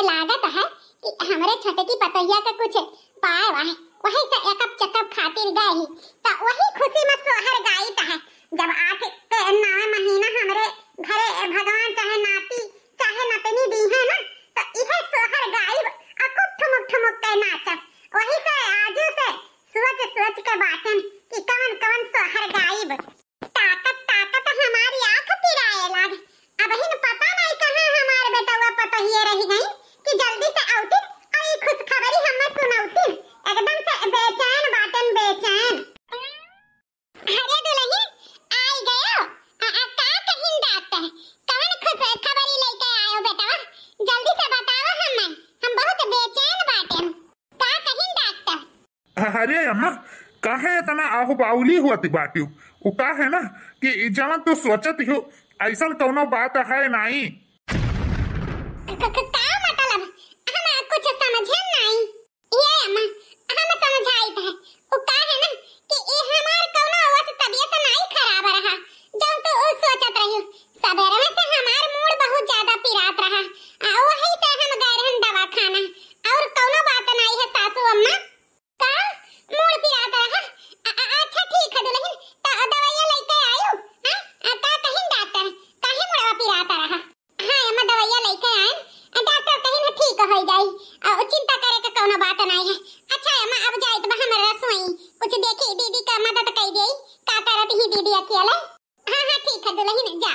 लागत है कि हमरे छोटे की पतैया का कुछ पाए वाहे वही से एकप चकप खातिर गए ही तो वही खुशी में सोहर गाइत है। जब आके के नवे महीना हमरे घरे भगवान चाहे नाती चाहे नतनी दी है ना तो इहे सोहर गाइब अकुट ठुमुक ठुमुक के नाचब। वही से आजू से सोच सोच के बातन कि कवन कवन सोहर गाइब। ताकत ताकत हमारी आंख पिराए लाग। अब हिन पता नहीं कहां हमार बेटवा पतहिए रह गई कि जल्दी से आउती और ये खुश खबरी हमें सुनाउती। एकदम से बेचैन बाटन बेचैन। अरे दुल्हन आई गयो का कहिन डाकता है कवन खुश खबरी लेके आयो बेटवा जल्दी से बताओ हमें हम बहुत बेचैन बाटन का कहिन डाकता। अरे अम्मा काहे इतना आहु बाउली हुआती बाटियो उ का है ना कि जवन तू सोचत हो ऐसा कोनो बात है नहीं। का मतलब हम कुछ समझे नहीं। ये अम्मा हम समझाइत है उ का है ना कि ए हमार कोनो अवस तबीयत नहीं खराब रहा जब तो उ सोचत रही सवेरे में से हमार मूड बहुत ज्यादा पिरात रहा वही से हम गए रहन दवाखाना और कोनो बात नहीं है सासू अम्मा का मूड पिरात रहा। अच्छा ठीक है दुल्हन तो दवाइयां लेके आयो हां का कहिन डॉक्टर काहे मुड़वा पिरात रहा। हां अम्मा दवाइयां लेके आए डॉक्टर कहिन ठीक हो जाई और चिंता करे के कोनो बात नहीं है। अच्छा अम्मा अब जाइत बा हमर रसोई कुछ देखी दीदी का मदद कर देई का करत ही दीदी अकेले। हां ठीक है दुल्हन जा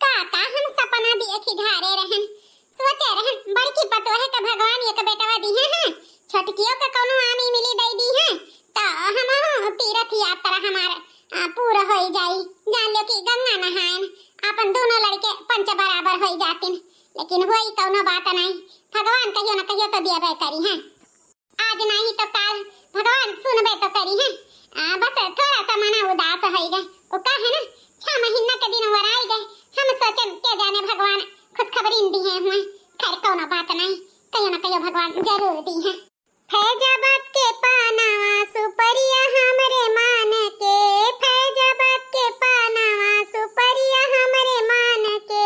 का हम सपना देखी धारे रहन सोचे रहन बड़की पतोहे का भगवान एक बेटवा दी है छोटकियों का कोनो आमी मिली दई दी है तो हम तीर्थ यात्रा हमारा पूरा हो जाई। जान लो कि गंगा नहायन अपन दोनों लड़के पंच बराबर हो जातिन लेकिन वही कोनो बात नहीं भगवान कहियो न कहियो तो दियाबे करी है आज नहीं तो काल भगवान सुनबे तो करी है। बस थोड़ा सा मना उदास हो गए वो का है ना 6 महीना के दिन वराई गए हम सोचन के जाने भगवान खुशखबरी दी है हुए खैर कोनो बात नहीं कहियो न कहियो भगवान जरूर दी है। फैजाबाद के पानावा सुपरिया हमरे मान के फैजाबाद के पानावा सुपरिया हमरे मान के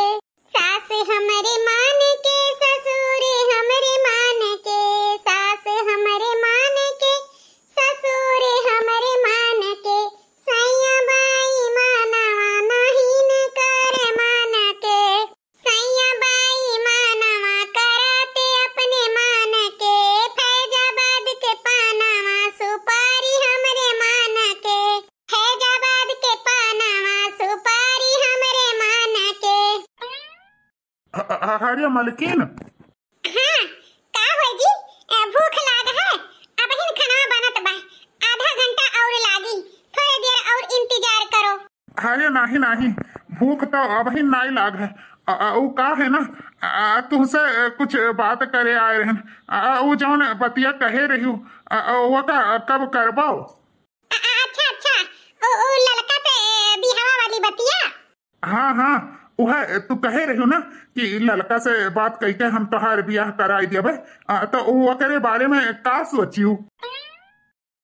सास हमरे मान के ससुर हमरे मान के सास हमरे मान के ससुर हमरे मान के सैया बाई मानवा नहीं न कर मान के सैया बाई मानवा कराते अपने मान के फैजाबाद के पानावा सुपारी हमरे मान के फैजाबाद के पानावा सुपारी हमरे मान के। अरे मलकिन हां का होई जी भूख लाग है अब हिन खाना बनत बा आधा घंटा और लागी थोड़ी देर और इंतजार करो। अरे नहीं नहीं भूख तो अब ही नहीं लाग है उ का है ना तुमसे कुछ बात करे आए रहन उ जौन बतिया कहे रही वो का कब करबो। अच्छा अच्छा ओ लड़का से बिहावा वाली बतिया। हाँ वह तू कहे रही ना कि लड़का से बात कही के हम तोहार ब्याह कराई देबे तो वो करे बारे में का सोचियो।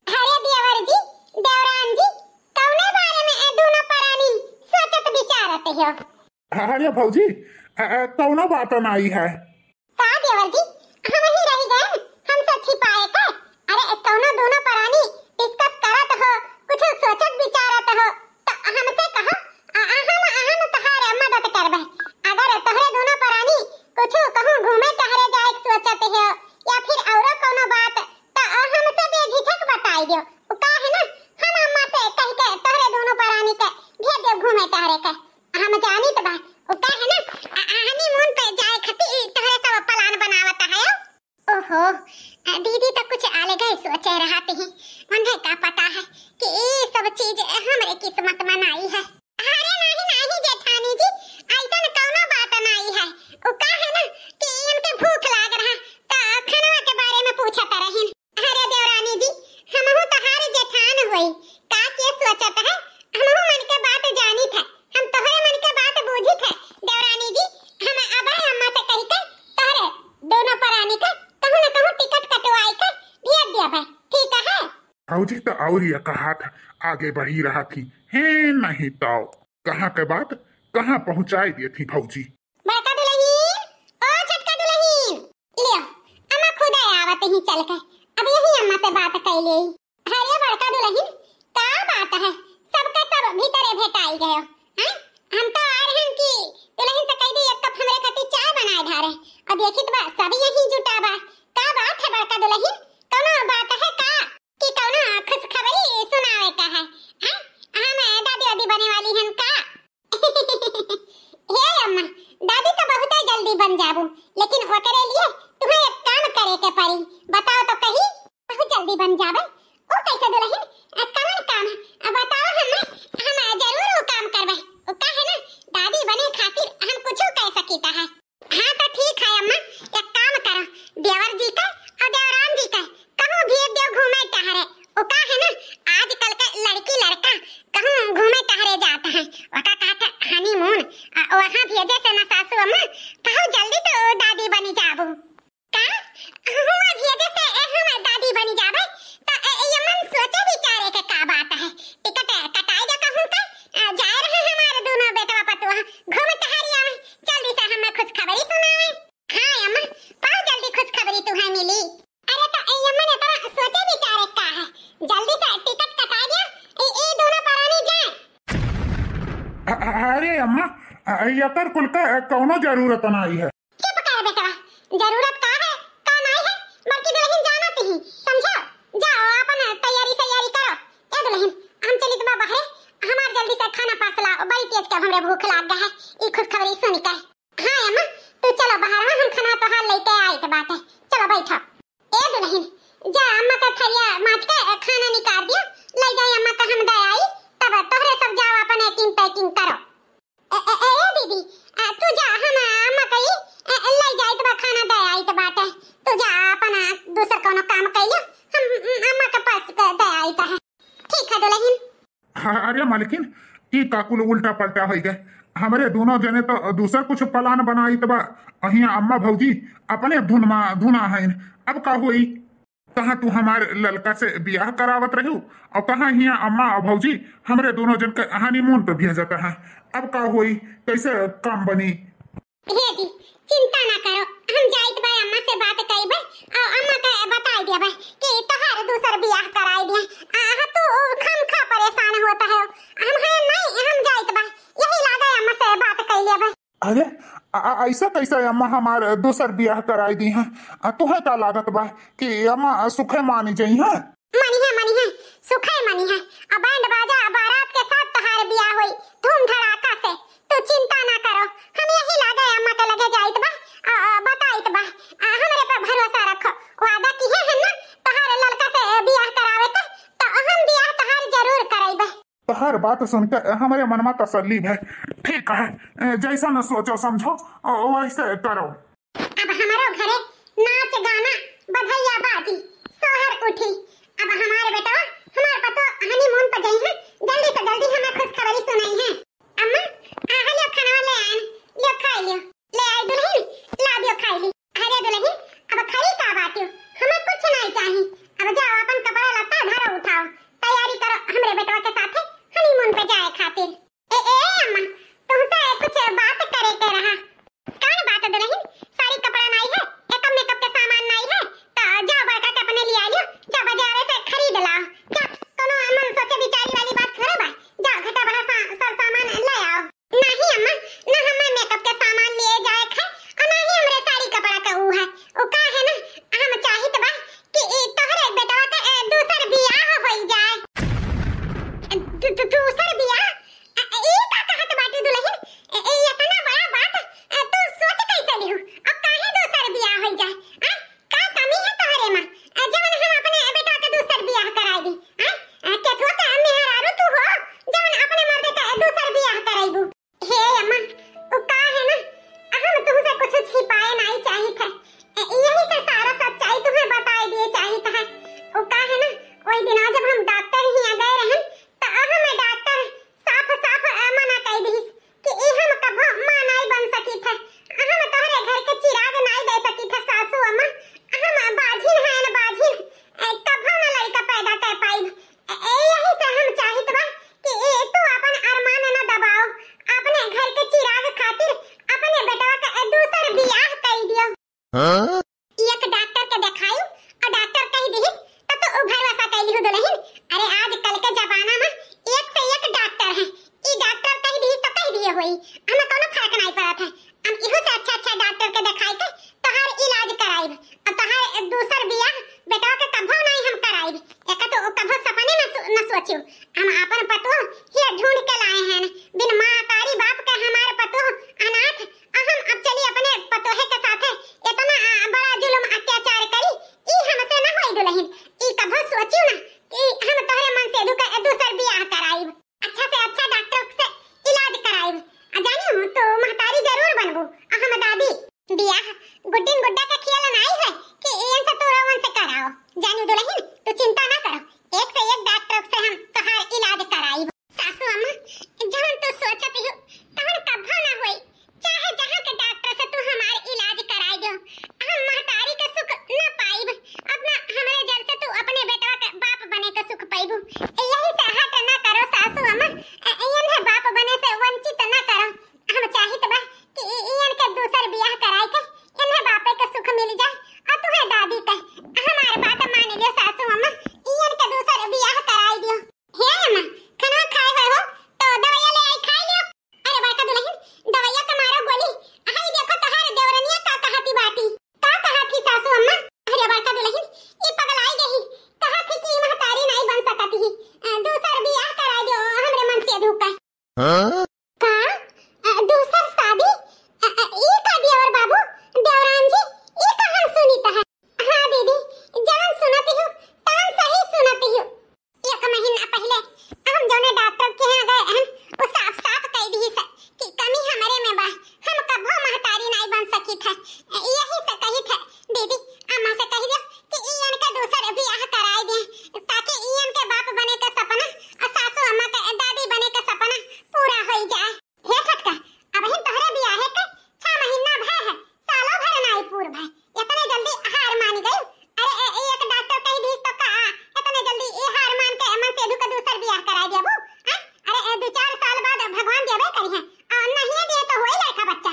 अरे देवर जी देवरान जी कौने बारे में ए दोनों परानी सोचत विचारत हो। अरे भौजी कौनो बात नहीं है का देवर जी हम ही रह गए हम सब छिपाए का। अरे कौनो दोनों परानी डिस्कस करत हो कुछ सोचत विचारत हो तो हमसे कहो हम तहारे मदद करबे। अगर तोहरे दोनों परानी कुछ कहूं घूमे टहरे जाए सोचत हो या फिर औरो कोनो बात तो हमसे बेझिझक बताई दियो उ का है ना हम अम्मा से कह के तोहरे दोनों परानी के भेज दे घूमे टहरे के हम जानी तो बा उ का है ना हनीमून पे जाए खती तोहरे सब प्लान बनावत है। ओहो दीदी तो कुछ अलग ही सोचे रहती हैं उन्हें क्या पता है कि ये सब चीज हमारे किस्मत में नहीं है। अरे नहीं जेठानी जी ऐसा कोनो बात नहीं है उ का है ना कि इनके भूख लाग रहा तो खाना के बारे में पूछत रहिन। अरे देवरानी जी हमहु तहारे जेठान होई का के सोचत है हमहु मन के बात जानी थे हम तोहरे मन के बात बूझी थे। देवरानी जी हम अब अम्मा से कह के तोहरे दोनों परानी का कहूं न कहूं टिकट कटवाई के भेज दिया भाई ठीक है। भौजी तो और ये कहा था आगे बढ़ी रहा थी है नहीं तो कहाँ के बात कहाँ पहुँचाई दी थी भौजी। बड़का दुल्हन ओ छोटका दुल्हन ले चलकर अब यही अम्मा से बात कर ले। अरे बड़का दुल्हन का बात है, सबका सब भीतरे भेटाई गयो हैं। हम तो आ रहे हैं कि दुल्हन से कह दी एक कप हमरे खातिर चाय बनाए धारे और देखी तो सब यही जुटा बा। का बात है बड़का दुल्हन, कौनो बात है का कि कौनो खुशखबरी सुनावे का है हैं? हम दादी वादी बने वाली हैं का? हे अम्मा, दादी तो बहुत जल्दी बन जाबू, लेकिन ओकरे लिए तुम्हें एक काम करे के पड़ी। बताओ तो कही, बहुत जल्दी बन जाबे ओ कैसे दुल्हन? कौन काम है बताओ, हम जरूर वो काम करबे। ओ का है ना, दादी बने खातिर हम कुछ कह सकीता है। हां तो ठीक है अम्मा, एक काम करो, देवर जी का और देवरान जी का कहूं भेज दो घूमे टहरे। ओ का है ना, आजकल का लड़की लड़का कहूं घूमे टहरे जाता है, ओका कहता हनीमून, वहां भेजे से ना सासू अम्मा कहूं जल्दी तो दादी बनी जाबू का। हुआ भेजे से हम दादी बनी जाबे तो ये मन सोचे विचारे के का बात है। टिकट कटाई जा कहूं का जा रहे हमारे दोनों बेटवा पतुआ घूम टहरिया में, जल्दी से हमें खुश खबरी सुनावे। हां अम्मा, बहुत जल्दी खुश खबरी तुम्हें मिली। अरे तो अम्मा ने तो सोचे विचारे का है, जल्दी से टिकट कटा दिया, ये दोनों परानी जाए। अरे अम्मा, यकर कुल का कौनो जरूरत नहीं है। चुप कर बेटा, जरूरत का है का नहीं है, बल्कि दुल्हन जानत ही समझो। जाओ अपन तैयारी करो। ए दुल्हन, हम चली तो बाहर, हमार जल्दी से खाना पासला, बड़ी तेज के हमरे भूख लाग गया है ई खुशखबरी सुन के। हां अम्मा, तू चलो बाहर, हम खाना तो हाल लेके आई के बात है, चलो बैठो। ए दुल्हन, जा अम्मा का थरिया माज के खाना निकाल दिया, ले जाई अम्मा का हम दे आई, तब तोहरे सब जाओ अपन पैकिंग करो। ए दीदी, तू जा, हम अम्मा कही ले जाई तो खाना दे आई तो बात है, तू जा अपन दूसरा कोनो काम कर लियो, हम अम्मा के पास दे आई तो है। ठीक है दुल्हन। अरे मालकिन, ई काकुल उल्टा पलटा हो गए। हमारे दोनों जने तो दूसर कुछ प्लान बनाई तबा अहिया अम्मा भौजी अपने धुना है। अब का हुई, कहाँ तू हमारे ललका से ब्याह करावत रहू और कहाँ हिया अम्मा और भौजी हमरे दोनों जन के हनीमून पे भेजता है। अब का हुई, कैसे काम बनी? जी चिंता ना करो, हम जाइत बा अम्मा से बात कइबे और अम्मा के बताई देबे कि तोहार दूसर ब्याह कराई दे। तू खमखा परेशान होता है, हम है नहीं, हम जाइत बा यही लागे अम्मा से बात कइ लेबे। अरे ऐसा कैसे अम्मा हमारे दूसर ब्याह कराई दी है? तुहे का लागत बा कि अम्मा सुखे मानी जाई है? मनी है सुखे मनी है, अब बैंड बाजा बारात के साथ तोहार ब्याह होई धूम धड़ाका से। तू चिंता ना करो, हम यही लागे अम्मा के लगे जाइत बा बताइत बा। हमरे पे भरोसा रखो, वादा की है ना तोहार लड़का से ब्याह करावे का, तो हम ब्याह तोहार जरूर कराइबे। हर बात सुनकर हमारे मन में तसल्ली है। ठीक है, जैसा न सोचो समझो वैसे करो। अब हमारो घरे नाच गाना बधैया बाजी सोहर उठी। अब हमारे बेटा हमारे पतो हनीमून पर गई है, जल्दी से जल्दी हमें खुशखबरी सुनाई है। अम्मा लियो खाना ले आए, लियो खाई लियो, ले आई दुल्हन ला दियो खाई ली। अरे दुल्हन, अब खड़ी का बात हो, हमें कुछ नहीं चाहिए। अब जाओ अपन कपड़ा लत्ता धरो, उठाओ, तैयारी करो हमरे बेटवा के साथ हनीमून पे जाए खातिर। ए अम्मा, तुमसे कुछ बात करे के रहा। कौन बात दुल्हन? कराई। अब तहार दूसर बियाह बेटा के कभो नहीं हम कराई। एका तो कभो सपने में न सोचियो। हम अपन पतो ही ढूंढ के लाए हैं बिन मां तारी बाप के हमारे पतो अनाथ। हम अब चली अपने पतोहे के साथे इतना बड़ा जुल्म अत्याचार करी ई हमसे न होई दुल्हन। ई कभो सोचियो ना कि हम तोहरे मन से दूसर बियाह कराई। अच्छा से अच्छा डॉक्टर से इलाज कराई। जानी हूं तो महतारी जरूर बनबू। हम दादी बियाह गुड्डिन गुड्डा का खेल नहीं है कि इन से तो रोवन से कराओ। जानी दुल्हन तू चिंता ना करो, एक से एक डॉक्टर से हम तोहार इलाज कराई। सासू अम्मा जहां तू सोचत हो तहन कभो ना होई। चाहे जहां के डॉक्टर से तू हमार इलाज कराई दो हम महतारी के सुख न पाइब। अपना हमरे जल से तू अपने बेटा के बाप बने के सुख पाइबू। यही से हट ना करो सासू अम्मा, इन्हें बाप बने से वंचित न करो। हम चाहित बा कि इयन के दूसर बियाह कराई के इन्हें बापे के सुख मिल जाए और तुहे दादी के हमारे बात मान लियो सासू अम्मा, इयन के दूसर बियाह कराई दियो। हे अम्मा खाना खाए हो तो दवाई ले आई खा लियो। अरे बड़का दुल्हन दवाइया का मारो गोली। हाय देखो तहार देवरनिया का कहती बाटी का कहती सासू अम्मा। अरे बड़का दुल्हन ई पगलाई गई कहा थी कि महतारी नहीं बन सकती ही दूसर बियाह कराई दियो हमरे मन से धोखा। हां का दूसर शादी ई का देवर बाबू देवरान जी ई कहां सुनीता है। हां दीदी जहां सुनती हूं तहां सही सुनती हूं। एक महीना पहले हम दोनों डॉक्टर के यहां गए हैं वो साफ साफ कह दी है कि कमी हमारे में बा हम कभो महतारी नहीं बन सकी थे। यही से कही थे दीदी अम्मा से कह दियो कि इयन के दूसर बियाह कराई दे ताकि इयन के बाप बने के सपना और सासू अम्मा के दादी बने के सपना पूरा हो जाए। हे छटका अब ही तोहरे बियाह के 6 महीना भय है सालों भर नहीं पूर भय इतने जल्दी हार मान गई। अरे एक डॉक्टर कह दी तो का इतने जल्दी ये हार मान के मन से दुख दूसर बियाह करा देबू। अरे 2-4 साल बाद भगवान देबे करी है और नहीं दे तो होई लड़का बच्चा।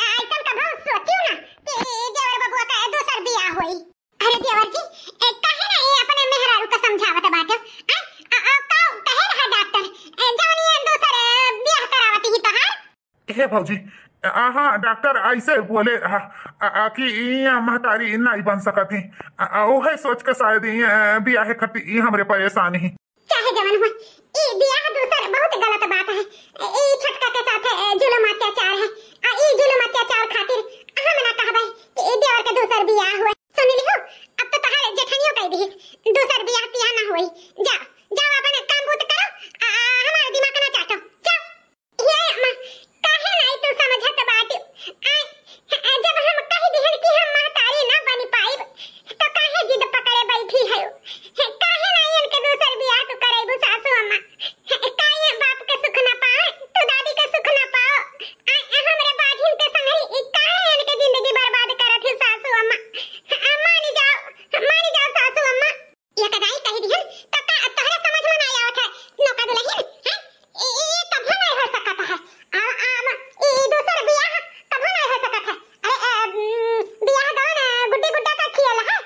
आइटम का बहुत सोचियो ना कि देवर बबुआ का दूसर बियाह होई। अरे देवर जी काहे ना ये अपने मेहरारू का समझावत बाटे का कहे रहा डॉक्टर जवनी दूसर बियाह करावती ही तोहार। हे भौजी हाँ डॉक्टर ऐसे बोले कि महतारी नहीं बन सकती वही सोच के शायद बियाह खती हमरे परेशानी ही। चाहे जवन हो ई बियाह दूसर बहुत गलत बात है। ई छटका के साथ जुल्म अत्याचार है। ई जुल्म अत्याचार खातिर हम ना कहबै कि ई देवर के दूसर बियाह हुए। सुन लियो अब तो तहार जेठनियो कह दी दूसर बियाह तिया ना होई। जा जाओ अपन काम बूत करो हमारा दिमाग ना चाटो जाओ। ये अम्मा काहे नहीं तू समझत बाटी जब हम कह दिहन कि हम महतारी ना बन पाइब तो काहे जिद पकड़े बैठी है। काहे नहीं इनके दूसर बियाह तू करेबू सासू अम्मा। काहे बाप के सुख ना पाए तो दादी के सुख ना पाओ। हमरे बाजिन के संगरी काहे इनके जिंदगी बर्बाद करत है सासू अम्मा। मान जाओ सासू अम्मा। ये कदाई कह दिहन तो का तोहरे समझ में नहीं आवत है नौका दुल्हन है ये कभी नहीं हो सकता है। ई दूसर बियाह कभी नहीं हो सकता है। अरे बियाह गवन गुड्डी गुड्डा का खेल है।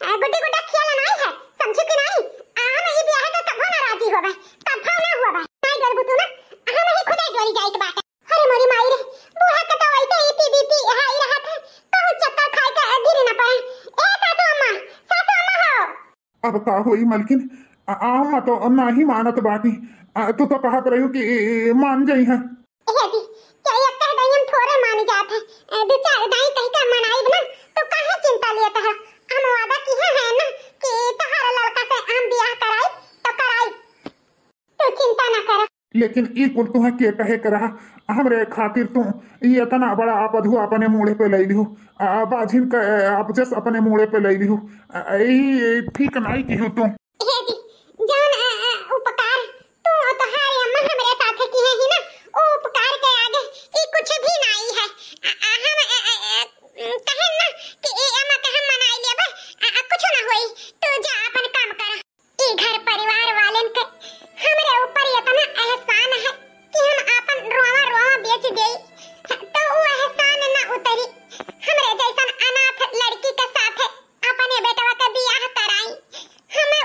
हां गुड्डी गुड्डा खेल नहीं है समझी कि नहीं। हम ई बियाह का कभी ना राजी होबे कभी ना होबे नहीं डरबू तू ना हम ही खुदे डोली जाइत बाटे। अरे मोरी माई रे बूढ़ा का तो वैसे ही पीबीपी हाई रहा था बहुत चक्कर खाए के गिर ना पड़े। ए सासू अम्मा हो। अब का हुई मलकिन आम तो नहीं मानत बाटी तू तो कहत रही कि मान जाई है। हे जी क्या ये कह दई हम थोड़े मान जात है 2-4 दाई कह के मनाई ना तो काहे चिंता लेत है। हम वादा किए हैं ना कि तोहार लड़का से हम बियाह कराई तो कराई तू चिंता ना कर। लेकिन ई कुल तुहे के कहे के रहा हमरे खातिर तू ये इतना बड़ा आपधु अपने मुड़े पे ले लिहू बाजिन के आप जस अपने मुड़े पे ले लिहू ई ठीक नहीं की तू। हे जी जान उपकार तू तोहार अम्मा हमरे साथ की है ही ना ओ उपकार के आगे ई कुछ भी नहीं है। हम कहे ना कि ए अम्मा के हम मनाई लेबे कुछ ना होई तू जा अपन काम कर। ई घर परिवार वालन के हमरे ऊपर इतना एहसान है कि हम अपन रोवा रोवा बेच देई तो वो एहसान ना उतरी। हमरे जैसन अनाथ लड़की के साथ अपने बेटवा का बियाह कराई हमें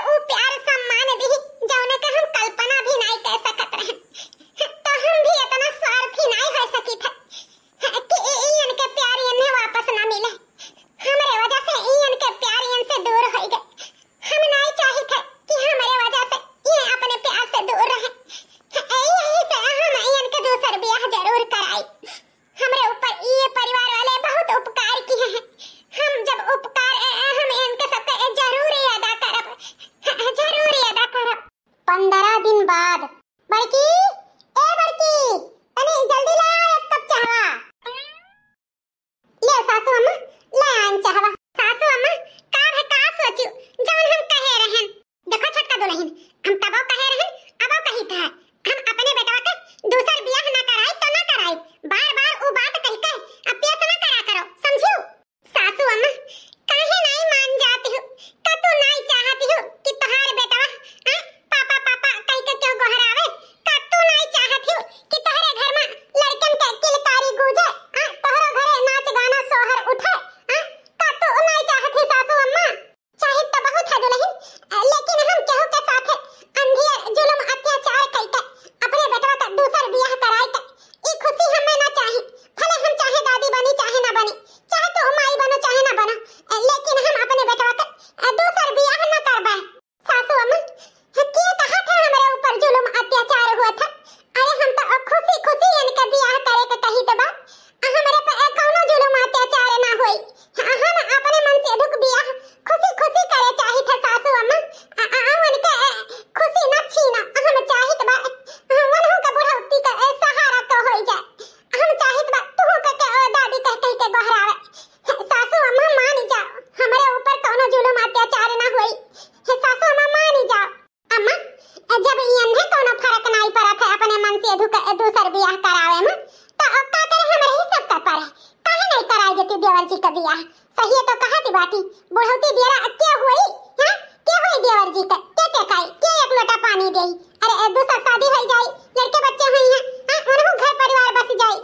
बियाह सही तो कहती बाटी बुढ़ौती बियाह क्या हुई हां क्या हुई देवर जी का के टेकाई के एक लोटा पानी देई अरे दूसरा शादी हो जाई लड़के बच्चे हुई हैं हां उन्हों घर परिवार बस जाई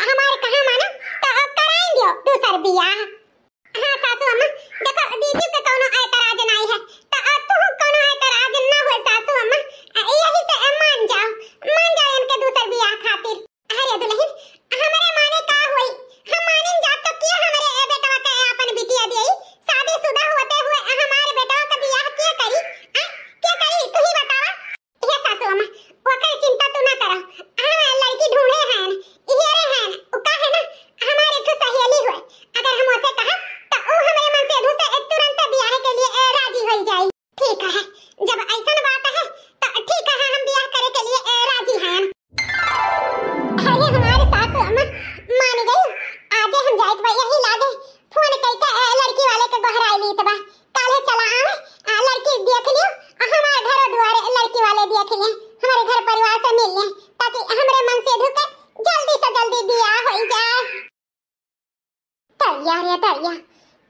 हमारे कहां मानो तो कराई दियो दूसर बियाह हां सासू अम्मा देखो दीदी के कोनो ऐतराज नहीं है तो तू कोनो ऐतराज ना हो सासू अम्मा यही से मान जाओ इनके दूसर बियाह खातिर अरे दुल्हन हमारे माने का होई हम मानन जा तो क्या हमारे बेटवा के अपन बिटिया देई शादीशुदा होते हुए हमारे बेटवा का बियाह क्या करी क्या करी तू ही बतावा ये सासू अम्मा ओकर चिंता तू ना करो हां लड़की ढूंढे हैं ये रे हैं उ का है ना हमारे तो सहेली होए अगर हम उसे कहा तो उ हमारे मन से दूसरे तुरंत बियाह के लिए राजी हो जाई ठीक है जब ऐसा बात है तो ठीक है हम बियाह करे के लिए राजी हैं अरे हमारे सासू अम्मा मान गई आजे हम जाइत बा यही लागे फोन करके लड़की वाले के गहराई ली तबा काले चला आवे लड़की देख लियो हमारे घर द्वारे लड़की वाले देख लिए हमारे घर परिवार से मिल ले ताकि हमरे मन से धुके जल्दी से जल्दी बियाह हो जाए तैयार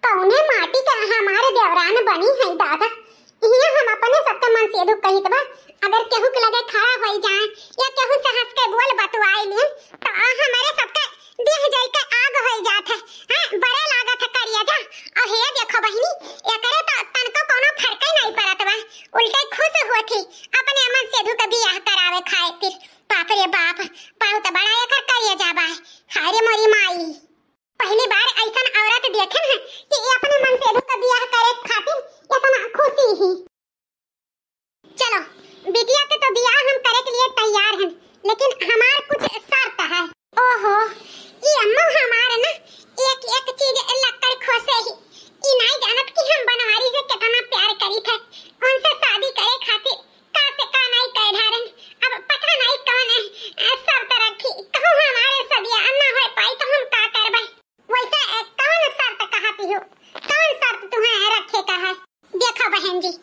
कौने माटी का हमारे देवरान बनी है दादा ये हम अपने सबके मन से दुख कही तबा अगर केहू के लगे खड़ा हो जाए या केहू से हंस के बोल बतवाई ले तो हमारे सबके देह जल के आग हो जात है हां बड़े लागत है करिया जा और हे देखो बहिनी एकरे तो तनको कोनो फर्क ही नहीं पड़त बा उल्टे खुश होती अपने मन से दुख बियाह करावे खातिर बाप रे बाप बहुत बड़ा एकर करिया जा बा हाय रे मोरी माई पहली बार ऐसा औरत देखे हैं कि ये अपने मन से दुख बियाह करे खातिर इतना खुशी ही चलो बिटिया के तो बियाह हम करे के लिए तैयार हैं लेकिन हमार कुछ शर्त है ओहो ये अम्मा हमारे ना एक एक चीज लक्कड़ खोसे ही ई नहीं जानत कि हम बनवारी से कितना प्यार करी थे उनसे शादी करे खातिर का से का नहीं कह ढारन अब पता नहीं कौन है शर्त रखी कहूं हमारे सदिया ना हो पाई तो हम का करबे वैसे कौन शर्त कहती हो कौन शर्त तुम्हें रखे का है देखो बहन जी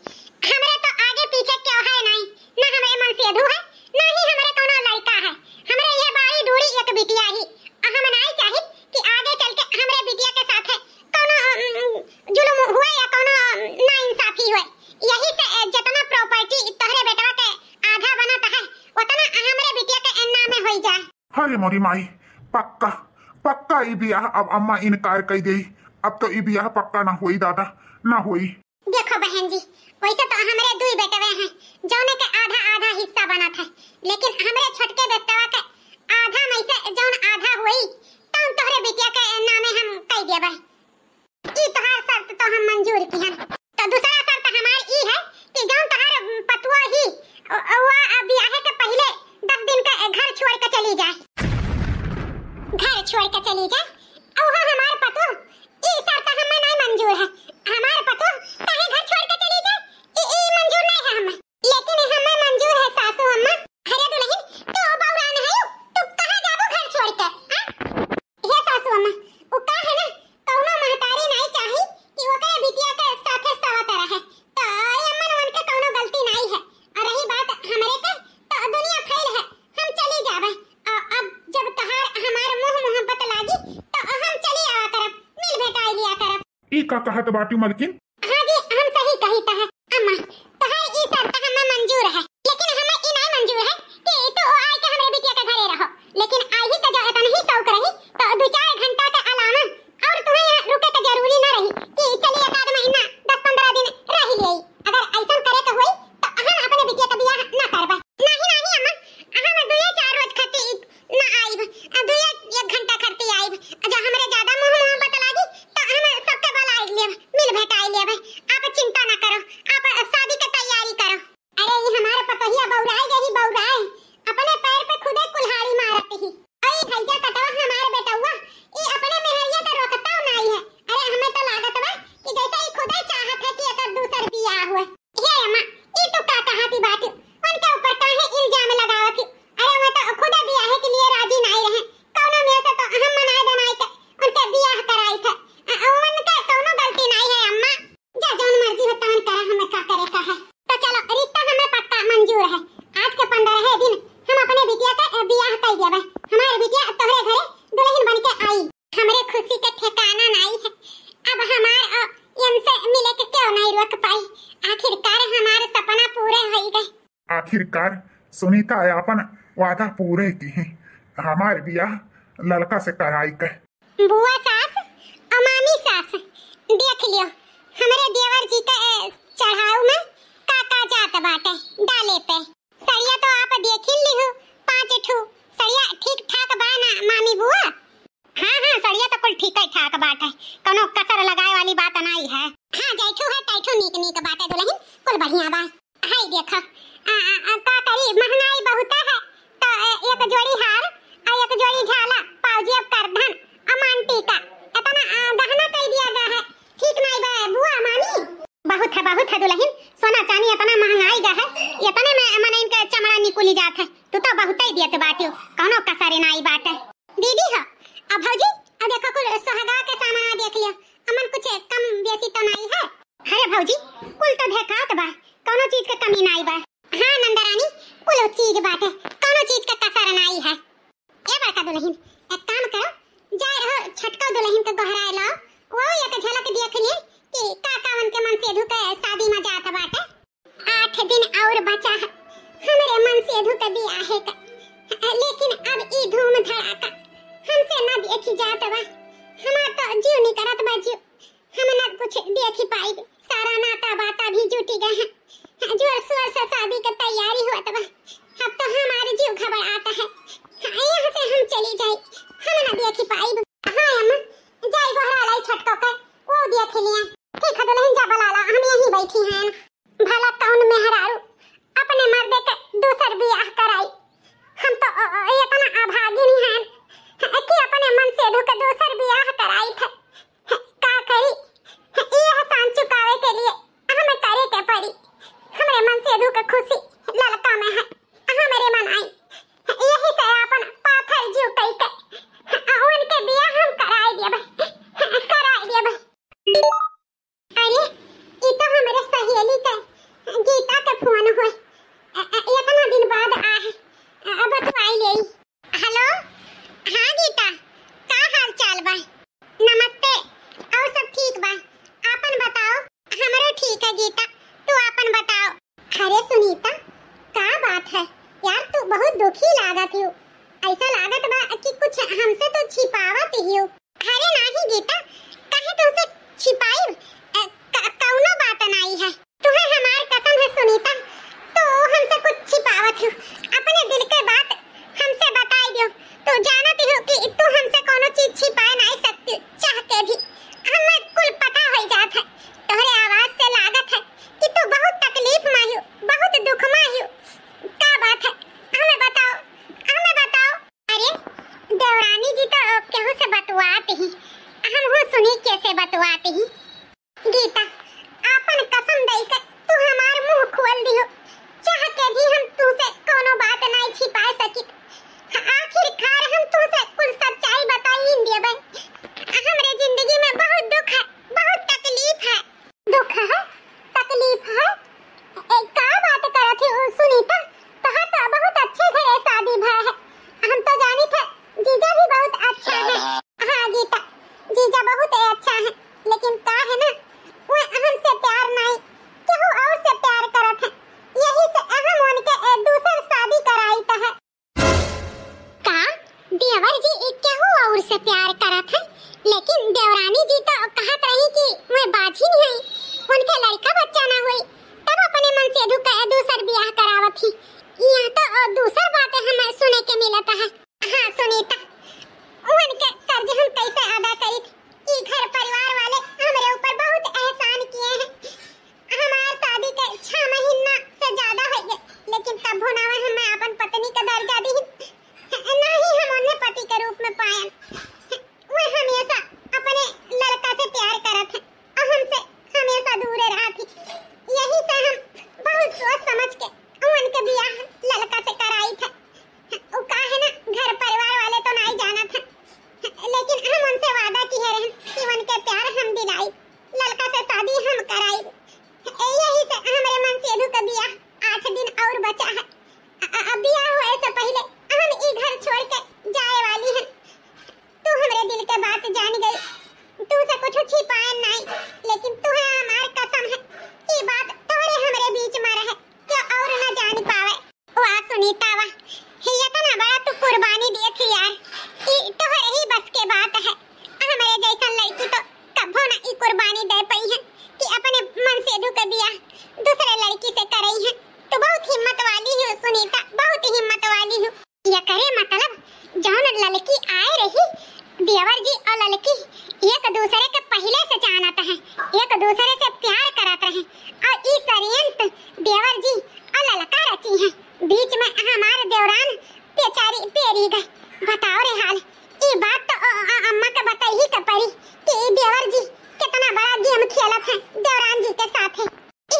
हमरे तो आगे पीछे क्यों है नहीं ना हमारे मन से अधू है ना ही हमारे कोनो लड़का है हमरे ये बारी डूड़ी एक बिटिया ही हम नहीं चाहे कि आगे चल के हमरे बिटिया के साथ कोनो जुल्म हुए या कोनो नाइंसाफी हुए यही से जितना प्रॉपर्टी तोहरे बेटवा के आधा बनत है उतना हमरे बिटिया के नाम में हो जाए अरे मोरी माई पक्का ई बियाह अब अम्मा इनकार कर देई अब तो ई बियाह पक्का ना होई दादा ना होई देखो बहन जी वैसे तो हमारे दुई बेटवे हैं जौने के आधा हिस्सा बना था लेकिन हमरे छोटके बेटवा के आधा में से जौन आधा हुई तो तोहरे बिटिया के नामे हम कह देबे ई तोहार शर्त तो हम मंजूर की हैं तो दूसरा शर्त हमार ई है कि जौन तोहार पतुआ ही वो बियाह के पहले 10 दिन का घर छोड़ के चली जाए और हमार पतु ई शर्त हमें नहीं मंजूर है हमार पतु काहे घर छोड़ के चली जाए ई मंजूर नहीं है हमें लेकिन हमें मंजूर है सासू अम्मा अरे दुल्हन तो बौरान है तू कहां जाबो घर छोड़ के हे सासू अम्मा ओ का है ना कौनो महतारी नहीं चाही कि ओकरे बिटिया के साथे सावत रहे तो अम्मा उनके कौनो गलती नहीं है और रही बात हमरे के तो दुनिया फैल है हम चली जाबे अब जब तहार हमार मोहब्बत लागी तो हम चली आवा करब मिल भेटाई लिया करब ई का कहत बाटी मलकिन हां जी हम सही कहिता है अम्मा तहार ई शर्त हमें मंजूर है लेकिन हमें ई नहीं मंजूर है कि तो आए के हमरे बिटिया के घरे रहो लेकिन आई ही तो जो इतना ही शौक रही तो 2-4 घंटा के अलावा और तुम्हें यहाँ रुके के जरूरी ना रही कि चलिए एक आध महीना 10-15 दिन रह लिये अगर ऐसा करे के होई तो हम अपने बिटिया का बियाह ना करबे नहीं अम्मा हम 2-4 रोज खती ना आइब 2-1 घंटा खती आइब जो हमरे ज्यादा मोहब्बत लागी तो हम सबके बुला लेब मिल भेटाई लेब आप चिंता ना करो आप शादी की तैयारी करो अरे ये हमारे पतोहिया बौराए अपने पैर पे खुदे कुल्हाड़ी मारती ही अरे भैया कटवा हमारे बेटवा ये अपने मेहरिया तो रोकता नहीं है अरे हमें तो लागत बा कि जैसे ही खुदे चाहत है कि एकर दूसर बियाह हुए हे अम्मा ये तो का कहती बात उनके ऊपर काहे इल्जाम लगावत अरे मैं तो खुदे बियाह के लिए राजी नहीं रहे कौनो में से तो हम मनाए बनाई के उनके बियाह कराई थे उनके कौनो गलती नहीं है अम्मा जा आखिरकार सुनीता अपन वादा पूरे की है, हमारे बियाह लड़का से कराई के। बुआ सास अमामी सास देख लियो हमारे देवर जी के चढ़ाऊ में काका जात बाटे डाले पे। सड़िया तो आप देख ही लिहो 5 ठू सड़िया ठीक ठाक बा ना मामी बुआ? हाँ हाँ सड़िया तो कुल ठीक ठाक बाटे, कोनो कसर लगाए वाली बात नहीं है। हाँ जैठू है तैठू नीक नीक बाटे दुल्हन कुल बढ़िया बा। हाय देखो का करी महंगाई बहुत है तो एक जोड़ी हार और एक जोड़ी झाला पाउजी अब करधन अमान टीका इतना गहना कर दिया गया है, ठीक नहीं बा बुआ मामी? बहुत है दुल्हन, सोना चांदी इतना महंगाई गा है, इतने में मन इनके चमड़ा निकुली जात है। तू तो बहुत ही देत बाटियो, कोनो कसर नहीं बाटे। दीदी हो अब भौजी अब देखो कुल सुहागा के सामान देख लियो, अमन कुछ कम बेसी तो नहीं है? अरे भौजी कुल तो देखात बा, कोनो चीज के कमी नहीं बा। हां नंदरानी कुल चीज बाटे, कोनो चीज का कसर नहीं है। ए बड़का दुल्हन एक काम करो, जाए रहो छटका दुल्हन के गहराए लो, वो एक झलक देख लिए कि काकावन के मन से धुके शादी में जात बाटे। 8 दिन और बचा है हमारे मन से धुके बियाह है का, लेकिन अब ई धूम धड़ाका हमसे न देखी जात बा। हमार तो जीव नहीं करत बा जीव, हम न कुछ देखी पाई, सारा नाता बाता भी जुटी गए हैं, जोर शोर से शादी की तैयारी होत बा। अब तो हमारे जीव घबरा आता है, यहाँ से हम चली जाए, हम न देखी पाई। हाँ अम्मा जाई बहरा लाई छटको के वो देख लिया। ठीक है दुल्हन जा बलाला, हम यहीं बैठी हैं। भला कौन मेहरारू अपने मर्दे के दूसर बियाह कराई, हम तो इतना अभागिन हैं कि अपने मन से धोके दूसर बियाह कराई थे। का करी यह सान चुकावे के लिए हमें करे के पड़ी। हमारे मन से धोके खुशी ललका में है, हमारे मन आई यही से अपन पाथर जीव कई के उनके बियाह हम कराई दिए। अरे ये तो हमारे सहेली के गीता के फोन हुए, इतना दिन बाद आ है, अब तो आई ले। हेलो हाँ गीता का हाल चाल बा? नमस्ते और सब ठीक बा, आपन बताओ? हमारो ठीक है गीता, तू आपन बताओ। अरे सुनीता का बात है यार, तू बहुत दुखी लागत हो, ऐसा लागत बा कि कुछ हमसे तो छिपावत ही हो। अरे नहीं गीता कहे तुमसे छिपाई कौनो बात नहीं है, तुम्हें हमार कसम है सुनीता, तो हमसे कुछ छिपावत हो, अपने दिल के बात हमसे बताई दियो। तू जानती हो कि तू हमसे कोनो चीज छिपा नहीं सकती, चाह के भी हमें कुल पता हो जात है। तोहरे आवाज से लागत है कि तू बहुत तकलीफ में हो, बहुत दुख में हो। का बात है हमें बताओ, हमें बताओ। अरे देवरानी जी तो केहू से बतवाते ही, हम हो सुनी कैसे बतवाते ही। गीता आपन कसम दई के तू हमार मुंह खोल दियो, चाह के भी हम तुमसे कोनो बात नहीं छिपा सकी। आखिरकार हम तुमसे कुल सच्चाई बताई ही देबे। हमरे जिंदगी में बहुत दुख है, बहुत तकलीफ है। दुख है तकलीफ है का बात करत है सुनीता? तहां तो बहुत अच्छे घरे शादी भय है, हम तो जानी थे जीजा भी बहुत अच्छा है। हाँ गीता जीजा बहुत अच्छा है, लेकिन का है ना वो हमसे प्यार नहीं केहू और से प्यार करत है, यही से हम उनके दूसर शादी कराई त है। का देवर जी केहू और से प्यार करत है, लेकिन देवरानी जी तो कहत रही कि मैं बाझी नहीं, उनके से प्यार करत रहे और ई षड्यंत्र देवर जी अललका रची है। बीच में हमारे देवरान बेचारी पेरी गए। बताओ रे हाल, ये बात तो अम्मा के बताई ही के पड़ी कि देवर जी कितना बड़ा गेम खेलत है देवरान जी के साथ है।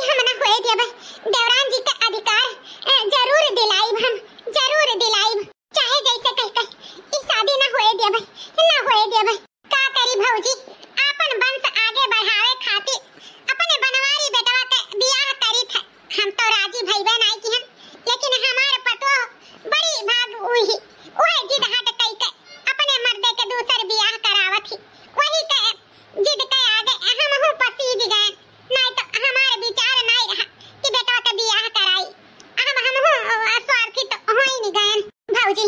हम ना होए देवे देवरान जी का अधिकार जरूर दिलाइब, हम जरूर दिलाइब, चाहे जैसे कह इस शादी ना होए देवे, ना होए देवे। का करी भौजी, अपन वंश आगे बढ़ावे खातिर अपने बनवारी बेटवा के बियाह करी थे। हम तो राजी भइबे नहीं की हम, लेकिन हमारे पतो बड़ी भाग उही ओए जिद हट कई के अपने मर्दे के दूसर बियाह करावत ही। वही के जिद के आगे हम हूं पसीज गए, नहीं तो हमारे विचार नहीं रहा कि बेटा का बियाह कराई। हम स्वार्थी तो हो ही नहीं गए भौजी।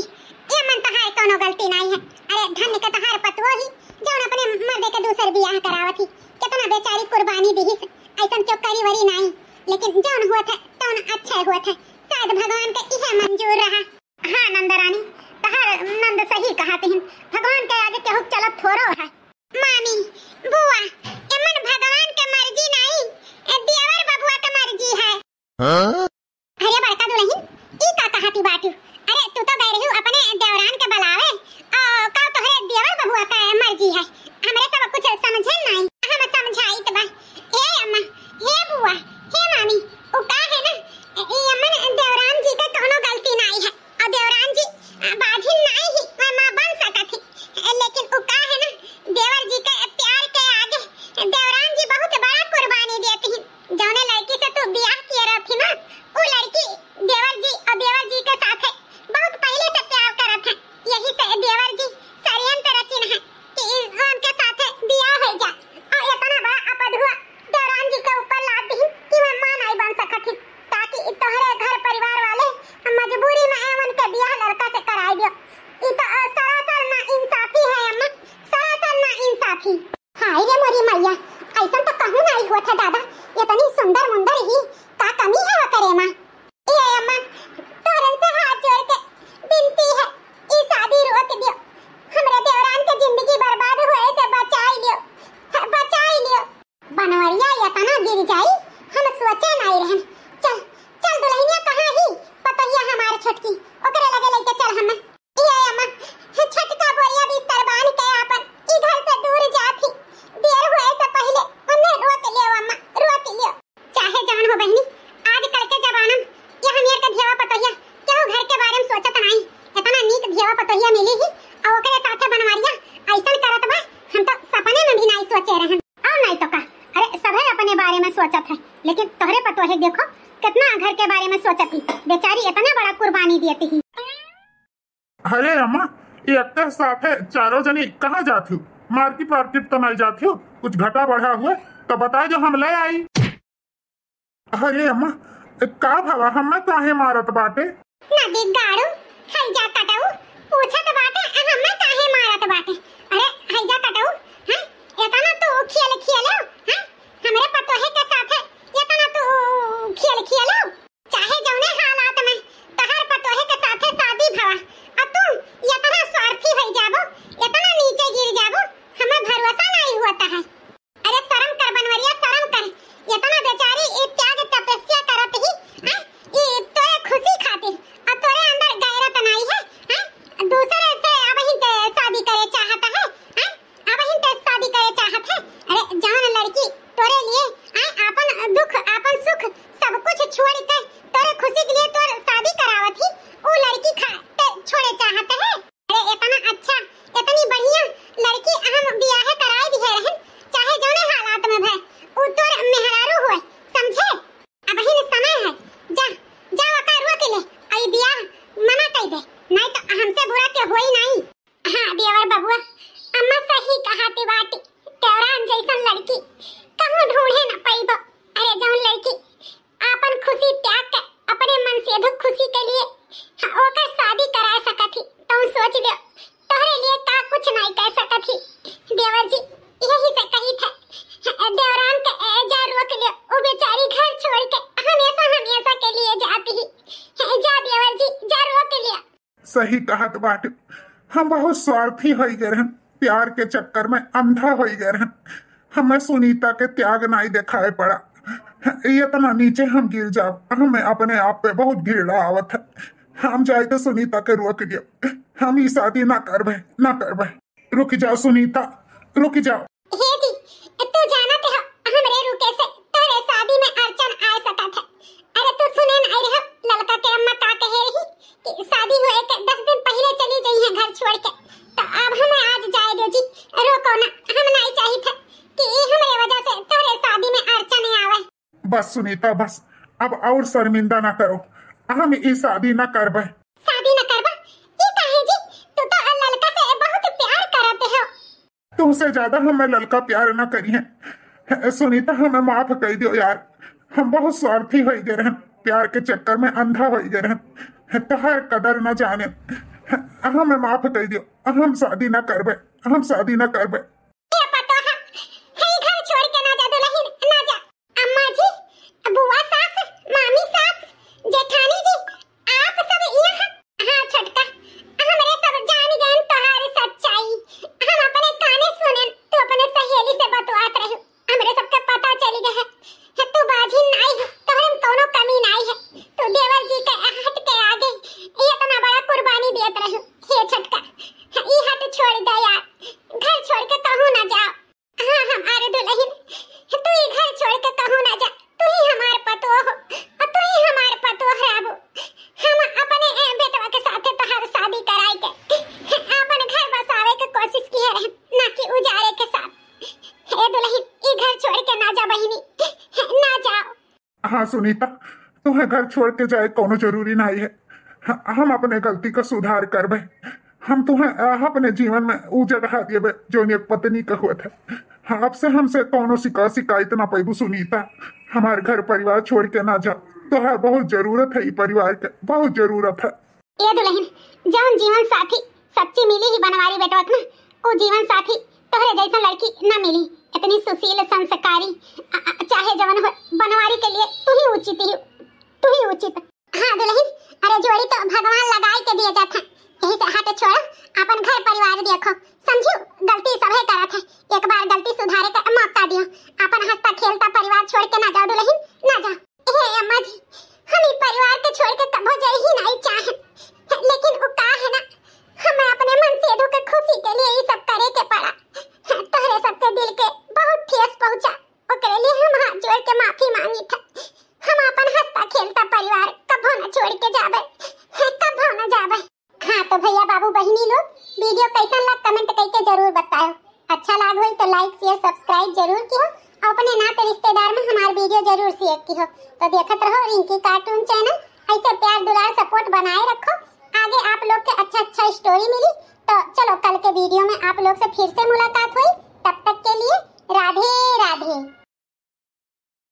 ये मन तहार कोनो गलती नहीं है। अरे धन्य का तहार पतवो ही जौन अपने मर्दे के दूसर बियाह करावत ही। कितना बेचारी कुर्बानी दी, ऐसा क्यों करी वरी नहीं, लेकिन जौन हुआ था तौन अच्छा हुआ था। शायद भगवान के इहे मंजूर रहा। हाँ नंदरानी, तहार नंद सही कहते हैं, भगवान के आगे केहू चलत थोड़ो है। मामी बुआ, एमन भगवान के मर्जी नहीं, देवर बबुआ के मर्जी है। अरे बड़का दुल्हन, ई का कहती बाटू? अरे तू तो गई रही अपने देवरान के बुलावे, का तोहरे देवर बबुआ का मर्जी है। हमरे सब कुछ समझे नहीं, हम समझाई त बा। ए अम्मा, हे बुआ, हे मामी, ओ का है ना, ई अमन देवरान जी के कोनो गलती नहीं है और देवरान जी बाधिन नहीं ही मां बन सकत है। लेकिन ओ का है ना, देवर जी के प्यार के आगे देवरान जी बहुत बड़ा कुर्बानी देती हैं। जौने लड़की से तू बियाह किए रहती ना, वो लड़की देवर जी और देवर जी के साथ है बहुत पहले से प्यार करत है। यही से देवर जी षड्यंत्र रचिन है कि उनके साथ बियाह हो जाए और इतना बड़ा आपद हुआ देवरान जी के ऊपर लाद दी कि वह मां नहीं बन सकत थी, ताकि तोहरे घर परिवार वाले मजबूरी में उनके बियाह लड़का से कराई दियो। ई तो सरासर ना इंसाफी है अम्मा, सरासर ना इंसाफी। हाय रे मोरी मैया, ऐसा तो कहूं नहीं हुआ था दादा। इतनी सुंदर मुंदर ही का कमी है करे मां। ये अम्मा तोरन से हाथ जोड़ के विनती है, ई शादी रोक दियो। हमरे देवरान के जिंदगी बर्बाद होए से बचाई लियो, बचाई लियो। बनवरिया इतना गिर जाई हम सोचे नहीं रहन। चल चल दुल्हनिया कहां ही पतैया हमार छोटकी, ओकरे लगे लेके चल हम। ये अम्मा छटका बोरिया बिस्तर बांध के अपन ई घर से दूर जाती, देर होए से पहले उन्हें रोक लियो अम्मा, रोक लियो। चाहे जान हो बहनी, आजकल के जमाना में ये हमेर के घेवा पतैया केहू घर के बारे में सोचत नहीं। इतना नीक घेवा पतैया मिली ही और ओकरे साथे बनवारिया ऐसा करत बा, हम तो सपने में भी नहीं सोचे रहन। और नहीं तो का, अरे सबे अपने बारे में सोचत है, लेकिन तोहरे पतोहे देखो कितना घर के बारे में सोचती। बेचारी इतना बड़ा कुर्बानी देती ही। अरे अम्मा, ये एक साथ है चारों जनी कहाँ जाती हो? मार्केट वार्केट तो नहीं जाती हो? कुछ घटा बढ़ा हुआ तो बता जो हम ले आई। अरे अम्मा का भावा हमें काहे मारत बाटे? नदी गाड़ू हैजा कटाऊ पूछत बाटे हमें काहे मारत बाटे। अरे हैजा कटाऊ, हां इतना तो खेल खेलो, हां हमरे पतोहे के साथ इतना तो खेल खेलो। चाहे जौने हालात में तहर पतोहे के साथ शादी भवा और तुम इतना स्वार्थी हो जाबो, इतना नीचे गिर जाबो, हमें भरोसा नहीं होता है। अरे शर्म कर बनवरिया, शर्म कर। इतना बेचारी ये त्याग तपस्या करत ही, हां ये तोरे खुशी खातिर और तोरे अंदर गैरत नहीं है, हां दूसरे से अब ही शादी करे चाहता है, हां अब ही शादी करे चाहत है। अरे जान लड़की तोरे लिए अपन दुख अपन सुख सब कुछ छोड़ के तोरे खुशी के लिए तोर शादी करावत ही, वो लड़की छोड़े चाहते हैं। अरे इतना अच्छा इतनी बढ़िया लड़की हम बियाह कराए दिए रहन, चाहे जौने हालात में भय उ तोर मेहरारू होए, समझे? अब ही समय है, जा जा का रोक ले, आई बियाह मना कर दे, नहीं तो हमसे बुरा के होई नहीं। हां देवर बबुआ, अम्मा सही कहती बाटी, देवरान जैसन लड़की कहूं ढूंढे न पाइबो। अरे जौन लड़की अपन खुशी त्याग के अपने मन से दुख खुशी के लिए ओकर शादी करा सकत ही, तो सोच लियो तोहरे लिए का कुछ नहीं कह सकत ही। देवर जी यही से कही थे देवरान के जा रोक लियो, वो बेचारी घर छोड़ के हमेशा हमेशा के लिए जाती ही। जा देवर जी जा रोक लियो। सही कहत बाटे, हम बहुत स्वार्थी हो गए रहन, प्यार के चक्कर में अंधा हो गए रहन। हमें सुनीता के त्याग नहीं दिखाई पड़ा। ये तना नीचे हम गिर जाओ, हमें अपने आप पे बहुत घृणा आवत है। हम जाए तो सुनीता के रोक दियो, हम ये शादी ना करबे, ना करबे। रुक जाओ सुनीता, रुक जाओ। हे जी, तू जानत है हमरे रुके से तेरे शादी में अड़चन आ सकत है। अरे तू सुने नहीं रहे लड़का के अम्मा का कहे रही कि शादी हुए के 10 दिन पहले चली गई है घर छोड़ के, तो अब हमें आज जाए दो जी, रोको ना, हम नहीं चाहिए था कि हमरे वजह से तेरे शादी में अड़चन आवे। बस सुनीता बस, अब और शर्मिंदा ना करो, हम ये शादी ना करबे। शादी न करबा? ये काहे जी? तू तो लड़का से बहुत प्यार करते हो। तुमसे ज्यादा हमें लड़का प्यार ना करिए। सुनीता हमें माफ कर दियो यार, हम बहुत स्वार्थी हो गए रहन, प्यार के चक्कर में अंधा हो गए रहन, तोहर कदर न जाने। हमें माफ कर दियो, हम शादी ना करबे, हम शादी ना करबे। ये पता है, हे घर छोड़ के ना जा दुल्हन, ना जा। अम्मा जी, बुआ सास, मामी सास, जेठानी जी, आप सब यहाँ। हाँ छोटका, हमरे सब जान गए तोहारी सच्चाई। हम अपने काने सुने, तू अपने सहेली से बतवात रही, हमरे सबके पता चली गया है। तू बाजी नहीं है, तोहरे में कोनो कमी नहीं है। तू देवर जी के हट के आगे इतना बड़ा कुर्बानी देत रही। हे छोटका, ई हट छोड़ दे यार, घर छोड़ के कहूँ ना जाओ। हाँ हमारे दुल्हन, तू ही घर छोड़ के कहूँ ना जा, तू ही हमार पतो हो और तू ही हमार पतो है। अब हम अपने बेटवा के साथे तोहार शादी कराई के अपन घर बसावे के कोशिश की है, ना कि उजारे के साथ। हे दुल्हन, ई घर छोड़ के ना जा बहिनी, ना जाओ। हाँ सुनीता, तुम्हें घर छोड़ के जाए कोनो जरूरी नहीं है। हम अपने गलती का सुधार करबे, हम तुम्हें अपने जीवन में उ जगह देबे जो एक पत्नी का हुआ था। अब से हमसे कोनो शिकायत ना पैबू सुनीता। हमारे घर परिवार छोड़ के ना जाओ, तो बहुत जरूरत है, परिवार के बहुत जरूरत है। ये दुल्हन, जौन जीवन साथी सच्ची मिली ही बनवारी बेटवत में, वो जीवन साथी तोहरे जैसा लड़की न मिली। इतनी सुशील संस्कारी चाहे जवन हो, बनवारी के लिए तू ही उचित ही, तू ही उचित। हाँ दुल्हन, अरे जोड़ी तो भगवान लगाई के दिए जाता, यही से हट छोड़, अपन घर परिवार देखो। समझू, गलती सबे करत है, एक बार गलती सुधारे का मौका दियो। अपन हंसता खेलता परिवार छोड़ के ना जाओ दुल्हन, ना जाओ। हे अम्मा जी, हम ई परिवार के छोड़ के कबो जाए ही नहीं चाहे, लेकिन वो का है ना, हमें अपने मन से के खुशी के लिए ये सब करे के पड़ा। तोहरे सबके दिल के बहुत ठेस पहुंचा, ओकरे लिए हम हाथ जोड़ के माफी मांगी था। हम अपन हंसता खेलता परिवार कबो न छोड़ के जाबे, कबो न जाबे। हाँ तो भैया बाबू बहिनी लोग, वीडियो कैसा लगा कमेंट करके जरूर बताओ। अच्छा लगा हो तो लाइक शेयर सब्सक्राइब जरूर कियो, अपने नाते रिश्तेदार में हमारा वीडियो जरूर शेयर कियो। तो देखत रहो रिंकी कार्टून चैनल, ऐसे प्यार दुलार सपोर्ट बनाए रखो। आगे आप लोग के अच्छा स्टोरी मिली तो चलो कल के वीडियो में आप लोग से फिर से मुलाकात हुई। तब तक के लिए राधे राधे।